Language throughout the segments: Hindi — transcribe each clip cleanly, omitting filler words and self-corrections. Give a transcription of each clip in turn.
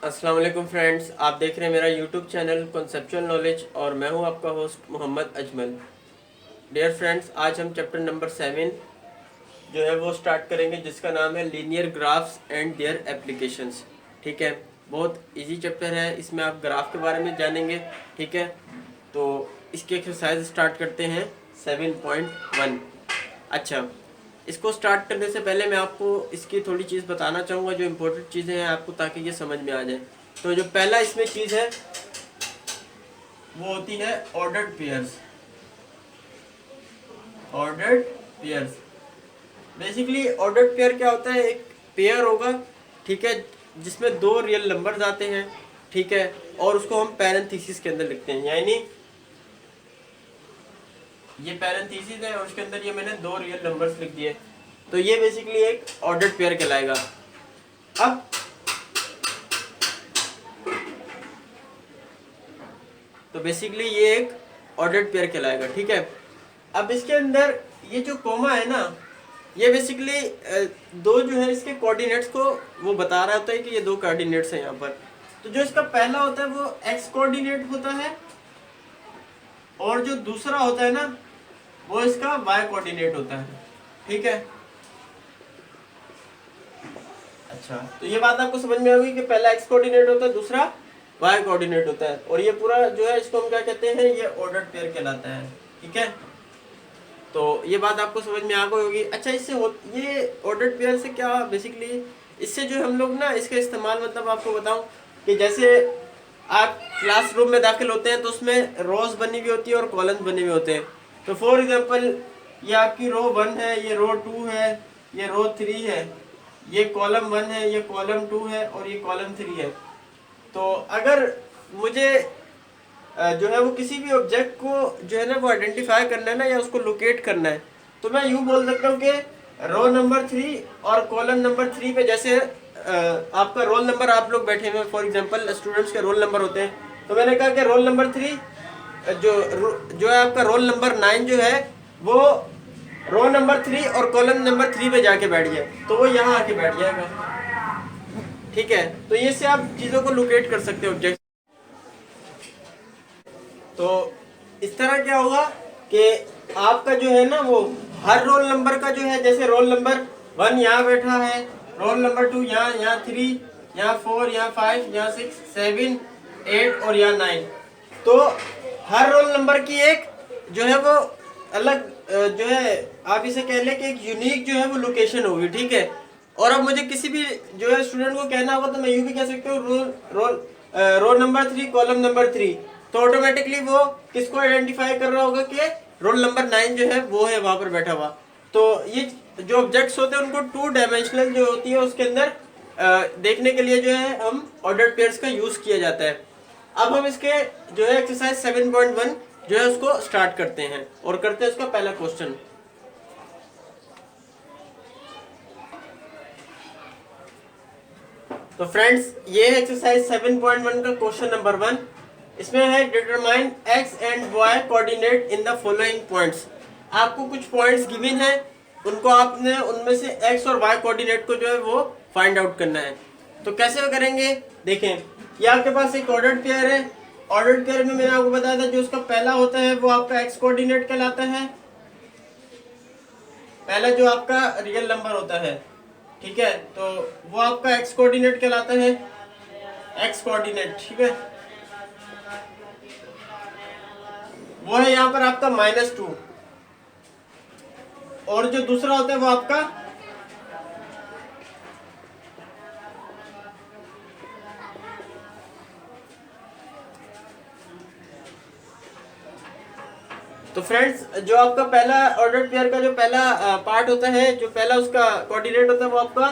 अस्सलाम वालेकुम फ्रेंड्स, आप देख रहे हैं मेरा यूट्यूब चैनल कॉन्सेप्चुअल नॉलेज और मैं हूं आपका host Mohammad Ajmal. Dear friends, आज हम चैप्टर नंबर 7 जो है वो स्टार्ट करेंगे, जिसका नाम है linear graphs and their applications. ठीक है, बहुत इजी चैप्टर है। इसमें आप ग्राफ के बारे में जानेंगे। ठीक है, तो इसकी एक्सरसाइज स्टार्ट करते हैं 7.1। अच्छा, इसको स्टार्ट करने से पहले मैं आपको इसकी थोड़ी चीज़ बताना चाहूँगा, जो इम्पोर्टेंट चीज़ें हैं आपको, ताकि ये समझ में आ जाए। तो जो पहला इसमें चीज़ है वो होती है ordered pairs. Ordered pairs, basically ordered pair क्या होता है? एक पेयर होगा, ठीक है, जिसमें दो रियल नंबर्स आते हैं। ठीक है, और उसको हम पैरेंथेसिस के अंदर लिखते हैं, यानी ये पैरेंथेसिस है और उसके अंदर ये मैंने दो रियल नंबर्स लिख दिए, तो ये बेसिकली एक ऑर्डर्ड पेयर कहलाएगा। अब तो बेसिकली ये एक ऑर्डर्ड पेयर कहलाएगा। ठीक है, अब इसके अंदर ये जो कोमा है ना, ये बेसिकली दो जो है इसके कोऑर्डिनेट्स को वो बता रहा होता है कि ये दो कोऑर्डिनेट्स हैं यहाँ पर। तो जो इसका पहला होता है वो एक्स कोऑर्डिनेट होता है, और जो दूसरा होता है ना वो इसका वाई कोऑर्डिनेट होता है। ठीक है, अच्छा, तो ये बात आपको समझ में आ गई कि पहला एक्स कोऑर्डिनेट होता है, दूसरा वाई कोऑर्डिनेट होता है, और ये पूरा जो है इसको हम क्या कहते हैं? ये ऑर्डर्ड पेयर कहलाता है। ठीक है, तो ये बात आपको समझ में आ गई होगी। अच्छा, ये ऑर्डर्ड पेयर से क्या बेसिकली, इससे जो हम लोग ना इसका इस्तेमाल, मतलब आपको बताऊं कि जैसे आप क्लासरूम में दाखिल होते हैं तो उसमें रोज बनी हुई होती है और कॉलम्स बने हुए होते हैं। तो फॉर एग्जांपल ये आपकी रो 1 है, ये रो 2 है, ये रो 3 है, ये कॉलम 1 है, ये कॉलम 2 है और ये कॉलम 3 है। तो अगर मुझे जो है वो किसी भी ऑब्जेक्ट को जो है ना वो आइडेंटिफाई करना है ना, या उसको लोकेट करना है, तो मैं यूँ बोल सकता हूँ कि रो नंबर 3 और कॉलम नंबर 3 पे, जैसे आपका रोल नंबर, आप लोग बैठे हुए फॉर एग्जांपल स्टूडेंट्स के रोल नंबर होते हैं, तो मैंने कहा कि रोल नंबर 3 जो है आपका रोल नंबर 9 जो है वो रो नंबर 3 और कॉलम नंबर 3 पे जाके बैठ जाए, तो वो यहाँ आके बैठ जाएगा। ठीक है, तो ये से आप चीज़ों को लोकेट कर सकते हो ऑब्जेक्ट। तो इस तरह क्या होगा कि आपका जो है ना वो हर रोल नंबर का जो है, जैसे रोल नंबर 1 यहाँ बैठा है, रोल नंबर 2 यहाँ 3, यहाँ 4, यहाँ 5, यहाँ 6, 7, 8 और यहाँ 9, तो हर रोल नंबर की एक जो है वो अलग जो है आप इसे कह लें कि एक यूनिक जो है वो लोकेशन होगी। ठीक है, और अब मुझे किसी भी जो है स्टूडेंट को कहना होगा तो मैं यूँ भी कह सकता हूँ रोल नंबर 3 कॉलम नंबर 3, तो ऑटोमेटिकली वो किसको आइडेंटिफाई कर रहा होगा कि रोल नंबर 9 जो है वो है वहां पर बैठा हुआ। तो ये जो ऑब्जेक्ट्स होते हैं उनको 2 डायमेंशनल जो होती है उसके अंदर देखने के लिए जो है हम ऑर्डर्ड पेयर्स का यूज किया जाता है। अब हम इसके जो है एक्सरसाइज 7.1 जो है उसको स्टार्ट करते हैं और करते हैं उसका पहला क्वेश्चन। तो फ्रेंड्स, ये है एक्सरसाइज 7.1 का क्वेश्चन नंबर 1। इसमें है determine x and y coordinate in the following points. आपको कुछ पॉइंट्स गिवन है, उनको आपने उनमें से एक्स और वाई कोऑर्डिनेट को जो है वो फाइंड आउट करना है। तो कैसे करेंगे? देखें, ये आपके पास एक ऑर्डर्ड पेयर है। ऑर्डर्ड पेयर में मैंने आपको बताया था जो उसका पहला होता है वो आपका एक्स कोऑर्डिनेट कहलाता है, पहला जो आपका रियल नंबर होता है। ठीक है, तो वो आपका एक्स कोऑर्डिनेट कहलाता है, एक्स कोऑर्डिनेट। ठीक है, वो है यहाँ पर आपका -2, और जो दूसरा होता है वो आपका तो फ्रेंड्स, जो आपका पहला ऑर्डर्ड पेयर का जो पहला पार्ट होता है, जो पहला उसका कोऑर्डिनेट होता है वो आपका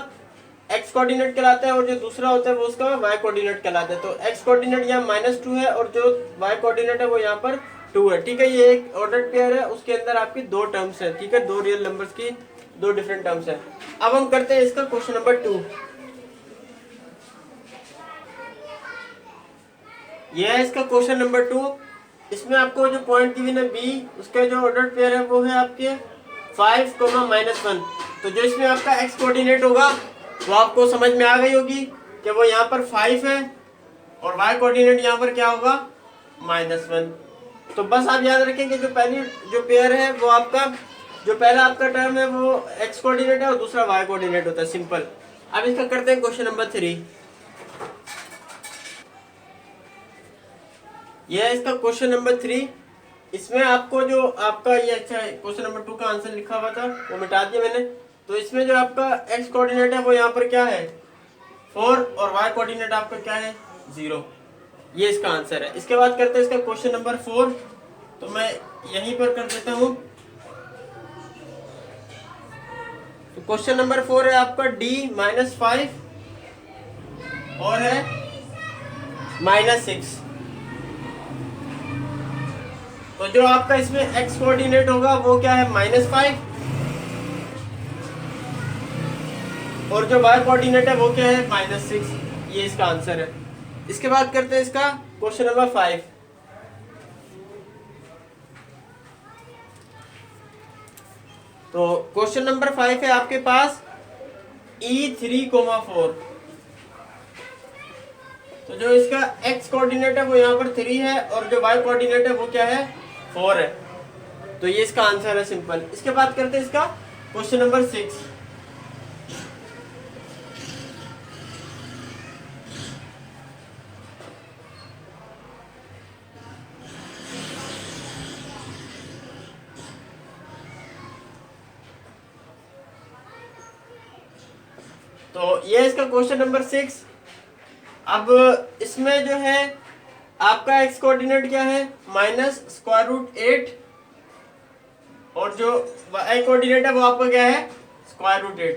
एक्स कोऑर्डिनेट कहलाता है, और जो दूसरा होता है वो उसका वाई कोऑर्डिनेट कहलाता है। तो एक्स कोऑर्डिनेट यहाँ -2 है और जो वाई कोऑर्डिनेट है वो यहाँ पर 2 है। ठीक है, ये एक ऑर्डर्ड पेयर है, उसके अंदर आपकी 2 टर्म्स है। ठीक है, 2 रियल नंबर्स की 2 डिफरेंट टर्म्स है। अब हम करते हैं इसका क्वेश्चन नंबर 2। ये है इसका क्वेश्चन नंबर 2। इसमें आपको जो पॉइंट गिवन है बी, उसका जो ऑर्डर्ड पेयर है वो है आपके 5, -1। तो जो इसमें आपका एक्स कोऑर्डिनेट होगा वो आपको समझ में आ गई होगी कि वो यहाँ पर 5 है और y कोऑर्डिनेट यहाँ पर क्या होगा -1। तो बस आप याद रखें कि जो पहली जो पेयर है वो आपका जो पहला आपका टर्म है वो x कोऑर्डिनेट है और दूसरा y कोऑर्डिनेट होता है, सिंपल। अब इसका करते हैं क्वेश्चन नंबर 3। यह है इसका क्वेश्चन नंबर 3। इसमें आपको जो आपका ये अच्छा क्वेश्चन नंबर 2 का आंसर लिखा हुआ था वो मिटा दिया मैंने। तो इसमें जो आपका x कोऑर्डिनेट है वो यहाँ पर क्या है 4 और y कोऑर्डिनेट आपका क्या है 0। ये इसका आंसर है। इसके बाद करते हैं इसका क्वेश्चन नंबर 4। तो मैं यहीं पर कर देता हूँ। तो क्वेश्चन नंबर 4 है आपका D-5 और है -6। तो जो आपका इसमें x कोऑर्डिनेट होगा वो क्या है -5 और जो y कोऑर्डिनेट है वो क्या है -6। ये इसका आंसर है। इसके बाद करते हैं इसका क्वेश्चन नंबर 5। तो क्वेश्चन नंबर 5 है आपके पास E3,4। तो जो इसका x कोऑर्डिनेट है वो यहाँ पर 3 है और जो y कोऑर्डिनेट है वो क्या है 4 है। तो ये इसका आंसर है, सिंपल। इसके बाद करते हैं इसका क्वेश्चन नंबर 6। तो ये इसका क्वेश्चन नंबर 6। अब इसमें जो है आपका x कोऑर्डिनेट क्या है -√8 और जो y कोऑर्डिनेट है वो आपका क्या है √8।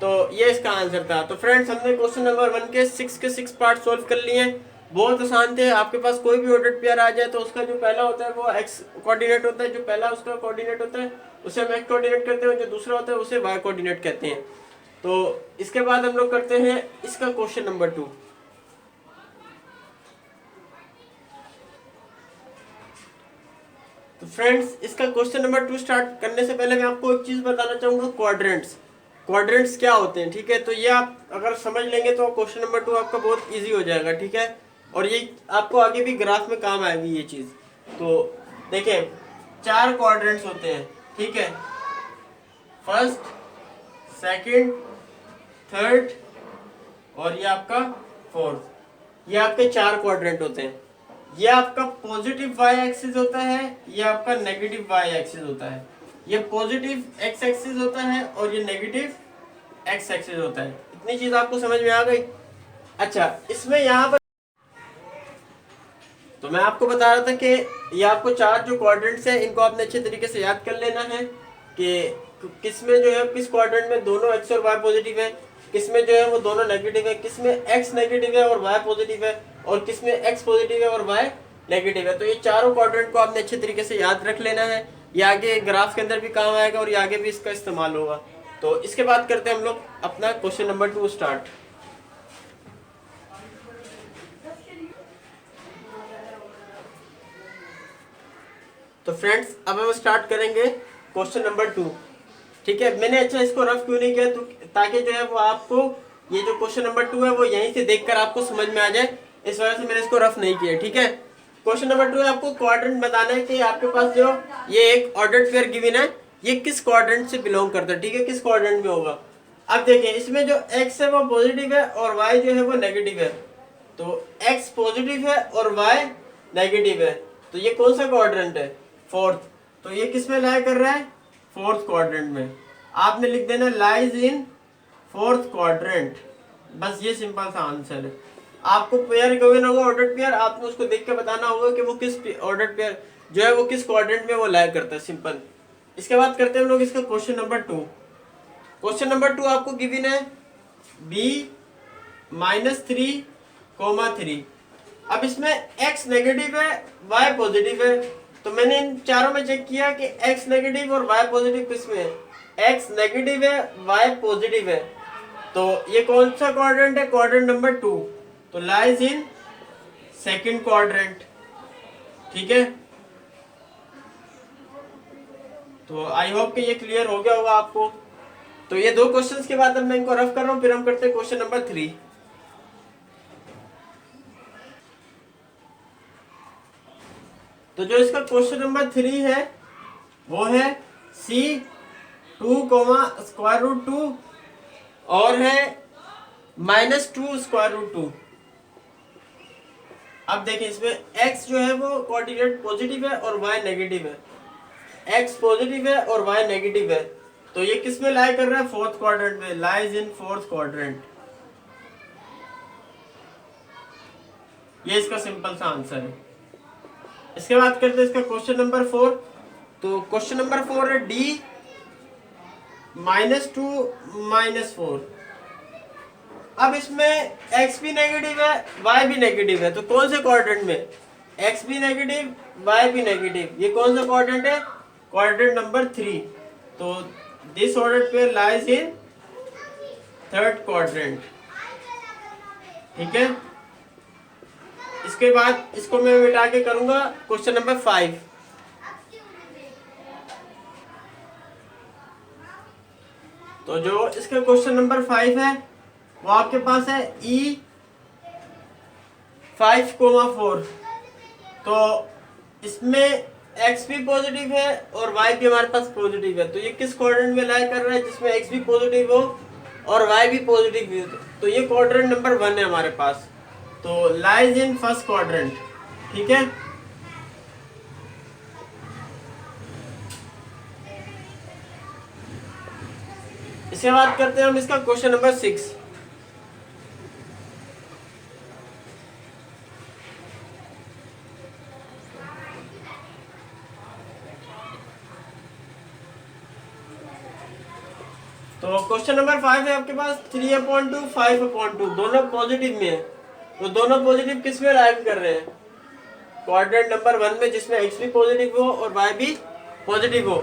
तो ये इसका आंसर था। तो फ्रेंड्स हमने क्वेश्चन नंबर 1 के 6 पार्ट सोल्व कर लिए हैं। बहुत आसान थे। आपके पास कोई भी ऑर्डर्ड पेयर आ जाए तो उसका जो पहला होता है वो x कोऑर्डिनेट होता है, जो पहला उसका कोऑर्डिनेट होता है उसे हम x कोऑर्डिनेट कहते हैं, जो दूसरा होता है उसे y कोऑर्डिनेट कहते हैं। तो इसके बाद हम लोग करते हैं इसका क्वेश्चन नंबर 2। तो फ्रेंड्स इसका क्वेश्चन नंबर 2 स्टार्ट करने से पहले मैं आपको एक चीज बताना चाहूंगा, क्वाड्रेंट्स क्या होते हैं। ठीक है, तो ये आप अगर समझ लेंगे तो क्वेश्चन नंबर 2 आपका बहुत इजी हो जाएगा। ठीक है, और ये आपको आगे भी ग्राफ में काम आएगी ये चीज। तो देखें 4 क्वाड्रेंट्स होते हैं। ठीक है, फर्स्ट, सेकंड, थर्ड और ये आपका फोर्थ। ये आपके 4 क्वाड्रेंट होते हैं। ये आपका पॉजिटिव y एक्सिस होता है, ये आपका नेगेटिव y एक्सिस होता है। ये पॉजिटिव x एक्सिस होता है और ये नेगेटिव x एक्सिस होता है। इतनी चीज आपको समझ में आ गई। अच्छा, इसमें यहाँ पर तो मैं आपको बता रहा था कि ये आपको 4 जो क्वाड्रेंट्स हैं इनको आपने अच्छे तरीके से याद कर लेना है कि किस में जो है किस क्वाड्रेंट में दोनों x और y पॉजिटिव है, किस में जो है वो दोनों नेगेटिव है, किस में x नेगेटिव है और y पॉजिटिव है और किस में x पॉजिटिव है और y नेगेटिव है। तो ये चारों क्वाड्रेंट को आपने अच्छे तरीके से याद रख लेना है। ये आगे ग्राफ के अंदर भी काम आएगा और ये आगे भी इसका इस्तेमाल होगा। तो इसके बाद करते हैं हम लोग अपना क्वेश्चन नंबर 2 स्टार्ट। तो फ्रेंड्स अब हम स्टार्ट करेंगे क्वेश्चन नंबर 2। ठीक है, मैंने अच्छा इसको रफ क्यों नहीं किया, तो ताकि जो है वो आपको ये जो क्वेश्चन नंबर 2 है वो यहीं से देखकर आपको समझ में आ जाए, इस वजह से मैंने इसको रफ नहीं किया। ठीक है, क्वेश्चन नंबर 2 है आपको क्वाड्रेंट बताना है कि आपके पास जो ये एक ऑर्डर्ड पेयर गिवन है ये किस क्वाड्रेंट से बिलोंग करता है। ठीक है, किस क्वाड्रेंट में होगा। अब देखिए इसमें जो x है वो पॉजिटिव है और y जो है वो नेगेटिव है। तो x पॉजिटिव है और y नेगेटिव है, तो ये कौन सा क्वाड्रेंट है फोर्थ। तो ये किस में लाई कर रहा है फोर्थ क्वाड्रेंट में। आपने लिख देना लाइज इन फोर्थ क्वाड्रेंट। बस ये सिंपल सा आंसर है। आपको पेयर गिवन होगा ऑर्डर्ड पेयर, आपको उसको देख के बताना होगा कि वो किस ऑर्डर्ड पेयर जो है वो किस क्वाड्रेंट में वो लाई करता है, सिंपल। इसके बाद करते हैं हम लोग इसका क्वेश्चन नंबर 2। क्वेश्चन नंबर 2 आपको गिवन है B-3,3। अब इसमें x नेगेटिव है y पॉजिटिव है। तो मैंने इन चारों में चेक किया कि x नेगेटिव और y पॉजिटिव किसमें है, x नेगेटिव है y पॉजिटिव है। तो ये कौन सा क्वाड्रेंट है, क्वाड्रेंट नंबर 2। तो लाइज इन सेकंड क्वाड्रेंट। ठीक है, तो आई होप कि ये क्लियर हो गया होगा आपको। तो ये 2 क्वेश्चंस के बाद अब मैं इनको रफ कर रहा हूँ, फिर हम करते हैं क्वेश्चन नंबर 3। तो जो इसका क्वेश्चन नंबर 3 है वो है C2 स्क्वायर रूट 2 और है -2 स्क्वायर रूट 2। अब देखिए इसमें x जो है वो कोऑर्डिनेट पॉजिटिव है और y नेगेटिव है। x पॉजिटिव है और y नेगेटिव है, तो ये किस में लाई कर रहा है? फोर्थ क्वाड्रेंट में, लाइज इन फोर्थ क्वाड्रेंट। ये इसका सिंपल सा आंसर है। इसके बाद करते हैं इसका क्वेश्चन नंबर 4। तो क्वेश्चन नंबर 4 है D -2 -4। अब इसमें x भी नेगेटिव है, y भी नेगेटिव है, तो कौन से क्वाड्रेंट में? x भी नेगेटिव, y भी नेगेटिव, ये कौन सा क्वाड्रेंट है? Quadrant number 3। तो this ordered pair lies in third quadrant. ठीक है, इसके बाद इसको मैं मिटा के करूंगा क्वेश्चन नंबर 5। तो जो इसका क्वेश्चन नंबर 5 है वो आपके पास है E5,4। तो इसमें x भी पॉजिटिव है और y भी हमारे पास पॉजिटिव है, तो ये किस क्वाड्रेंट में लाई कर रहा है? जिसमें x भी पॉजिटिव हो और y भी पॉजिटिव हो, तो ये क्वाड्रेंट नंबर 1 है हमारे पास। तो लाइज इन फर्स्ट क्वाड्रेंट। ठीक है, इसके बाद करते हैं हम इसका क्वेश्चन नंबर 6। तो क्वेश्चन नंबर 5 है आपके पास 3/2 5/2, दोनों पॉजिटिव में है। तो दोनों पॉजिटिव किस में लाई कर रहे हैं? क्वाड्रेंट नंबर 1 में, जिसमें x भी पॉजिटिव हो और y भी पॉजिटिव हो।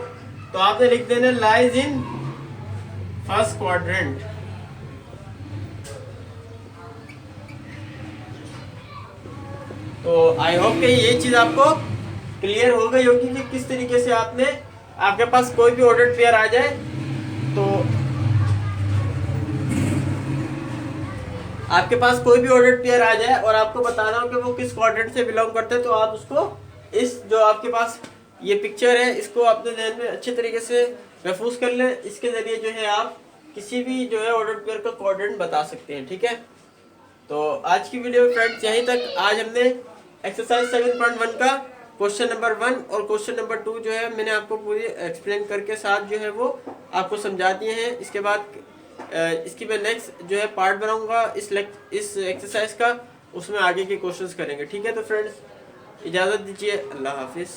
तो आपने लिख देना लाइज इन फर्स्ट क्वाड्रेंट। तो आई होप कि ये चीज आपको क्लियर हो गई होगी कि किस तरीके से आपके पास कोई भी ऑर्डर्ड पेयर आ जाए तो आपके पास कोई भी ऑर्डर्ड पेयर आ जाए और आपको बताना हो कि वो किस क्वाड्रेंट से बिलोंग करते हैं, तो आप उसको इस जो आपके पास ये पिक्चर है इसको अपने ध्यान में अच्छे तरीके से महफूज कर लें। इसके जरिए जो है आप किसी भी जो है ऑर्डर्ड पेयर का क्वाड्रेंट बता सकते हैं। ठीक है, तो आज की वीडियो फ्रेंड्स यहीं तक। आज हमने एक्सरसाइज 7.1 का क्वेश्चन नंबर 1 और क्वेश्चन नंबर 2 जो है मैंने आपको पूरी एक्सप्लेन करके साथ जो है वो आपको समझा दिए हैं। इसके बाद इसकी मैं नेक्स्ट जो है पार्ट बनाऊंगा इस एक्सरसाइज का, उसमें आगे के क्वेश्चंस करेंगे। ठीक है, तो फ्रेंड्स इजाज़त दीजिए, अल्लाह हाफिज़।